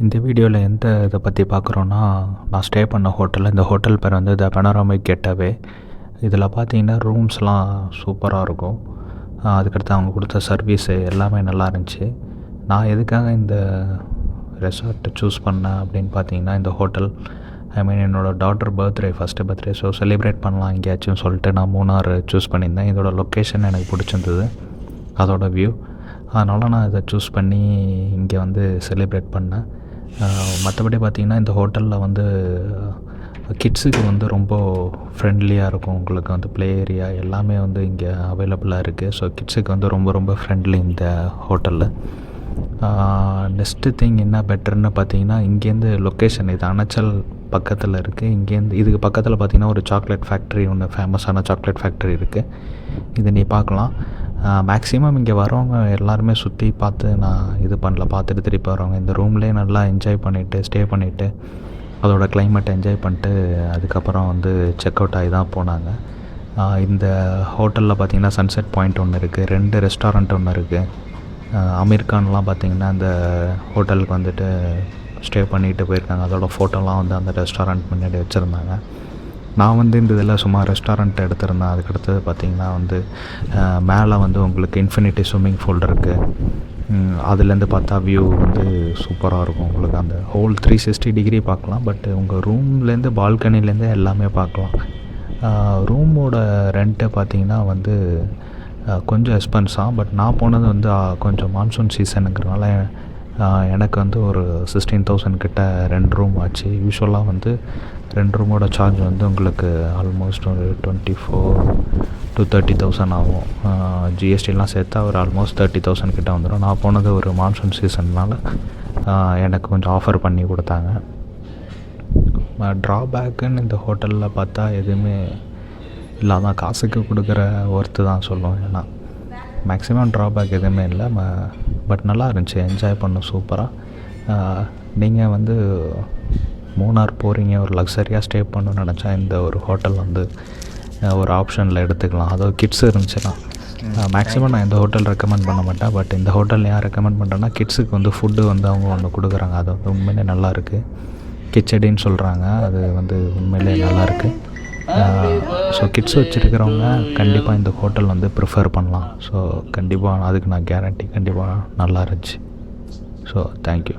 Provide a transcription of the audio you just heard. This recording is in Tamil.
இந்த வீடியோவில் எந்த இதை பற்றி பார்க்குறோன்னா, நான் ஸ்டே பண்ண ஹோட்டலில், இந்த ஹோட்டல் பேர் வந்து த பெனோராமிக் கெட்டவே. இதில் பார்த்தீங்கன்னா ரூம்ஸ்லாம் சூப்பராக இருக்கும். அதுக்கடுத்து அவங்க கொடுத்த சர்வீஸு எல்லாமே நல்லா இருந்துச்சு. நான் எதுக்காக இந்த ரெசார்ட்டை சூஸ் பண்ணேன் அப்படின்னு பார்த்தீங்கன்னா, இந்த ஹோட்டல் என்னோடய daughter first birthday so celebrate பண்ணலாம் எங்கேயாச்சும் சொல்லிட்டு நான் மூணார் சூஸ் பண்ணியிருந்தேன். இதோட லொக்கேஷன் எனக்கு பிடிச்சிருந்தது, அதோட வியூ. அதனால் நான் இதை சூஸ் பண்ணி இங்கே வந்து செலிப்ரேட் பண்ணேன். மற்றபடி பார்த்திங்கன்னா இந்த ஹோட்டலில் வந்து கிட்ஸுக்கு வந்து ரொம்ப ஃப்ரெண்ட்லியாக இருக்கும். உங்களுக்கு வந்து ப்ளே ஏரியா எல்லாமே வந்து இங்கே அவைலபிளாக இருக்குது. ஸோ கிட்ஸுக்கு வந்து ரொம்ப ரொம்ப ஃப்ரெண்ட்லி இந்த ஹோட்டலில். நெக்ஸ்ட்டு திங் என்ன பெட்டர்னு பார்த்தீங்கன்னா, இங்கேருந்து லொக்கேஷன் இது அணைச்சல் பக்கத்தில் இருக்குது. இங்கேருந்து இதுக்கு பக்கத்தில் பார்த்திங்கன்னா ஒரு சாக்லேட் ஃபேக்ட்ரி ஒன்று, ஃபேமஸான சாக்லேட் ஃபேக்ட்ரி இருக்குது. இது நீ பார்க்கலாம். மேக்ஸிமம் இங்கே வரவங்க எல்லாருமே சுற்றி பார்த்து நான் இது பண்ணல, பார்த்துட்டு திருப்பி வரவங்க இந்த ரூம்லேயே நல்லா என்ஜாய் பண்ணிவிட்டு ஸ்டே பண்ணிவிட்டு அதோட கிளைமேட்டை என்ஜாய் பண்ணிட்டு அதுக்கப்புறம் வந்து செக் அவுட் ஆகி தான் போனாங்க. இந்த ஹோட்டலில் பார்த்திங்கன்னா சன்செட் பாயிண்ட் ஒன்று இருக்குது, 2 ரெஸ்டாரண்ட் ஒன்று இருக்குது. அமீர்கான்லாம் பார்த்திங்கன்னா இந்த ஹோட்டலுக்கு வந்துட்டு ஸ்டே பண்ணிட்டு போயிருக்காங்க. அதோட ஃபோட்டோலாம் வந்து அந்த ரெஸ்டாரண்ட் முன்னாடி வச்சுருந்தாங்க. நான் வந்து இந்த இதில் சும்மா ரெஸ்டாரண்ட் எடுத்திருந்தேன். அதுக்கடுத்தது பார்த்திங்கன்னா வந்து மேலே வந்து உங்களுக்கு இன்ஃபினிட்டி ஸ்விம்மிங் பூல் இருக்குது. அதுலேருந்து பார்த்தா வியூ வந்து சூப்பராக இருக்கும். உங்களுக்கு அந்த ஹோல் 360 டிகிரி பார்க்கலாம். பட் உங்கள் ரூம்லேருந்து பால்கனிலேருந்து எல்லாமே பார்க்கலாம். ரூமோட ரெண்ட்டு பார்த்திங்கன்னா வந்து கொஞ்சம் எக்ஸ்பென்ஸாக. பட் நான் போனது வந்து கொஞ்சம் மான்சூன் சீசனுங்கிறனால எனக்கு வந்து ஒரு 16,000 கிட்ட 2 ரூம் ஆச்சு. யூஸ்வலாக வந்து 2 ரூமோட சார்ஜ் வந்து உங்களுக்கு ஆல்மோஸ்ட் ஒரு 24,000 to 30,000 ஆகும். ஜிஎஸ்டிலாம் சேர்த்தா ஒரு ஆல்மோஸ்ட் 30,000 கிட்ட வந்துடும். நான் போனது ஒரு மான்சூன் சீசன்னால் எனக்கு கொஞ்சம் ஆஃபர் பண்ணி கொடுத்தாங்க. ட்ராபேக்குன்னு இந்த ஹோட்டலில் பார்த்தா எதுவுமே இல்லாதான், காசுக்கு கொடுக்குற ஒர்த்து தான் சொல்லுவோம். ஏன்னா மேக்ஸிமம் ட்ராபேக் எதுவுமே இல்லை. பட் நல்லா இருந்துச்சு, என்ஜாய் பண்ணோம் சூப்பராக. நீங்கள் வந்து மூணார் போகிறீங்க, ஒரு லக்ஸரியாக ஸ்டே பண்ணணும்னு நினச்சா இந்த ஒரு ஹோட்டல் வந்து ஒரு ஆப்ஷனில் எடுத்துக்கலாம். அதுவும் கிட்ஸ் இருந்துச்சுன்னா. மேக்ஸிமம் நான் இந்த ஹோட்டல் ரெக்கமெண்ட் பண்ண மாட்டேன். பட் இந்த ஹோட்டல் ஏன் ரெக்கமெண்ட் பண்ணுறேன்னா, கிட்ஸுக்கு வந்து ஃபுட்டு வந்து அவங்க ஒன்று கொடுக்குறாங்க. அது வந்து உண்மையிலே நல்லாயிருக்கு. கிச்சடின்னு சொல்கிறாங்க, அது வந்து உண்மையிலே நல்லாயிருக்கு. ஸோ கிட்ஸ் வச்சுருக்கிறவங்க கண்டிப்பாக இந்த ஹோட்டல் வந்து ப்ரிஃபர் பண்ணலாம். ஸோ கண்டிப்பாக அதுக்கு நான் கேரண்டி, கண்டிப்பாக நல்லா இருந்துச்சு. So thank you.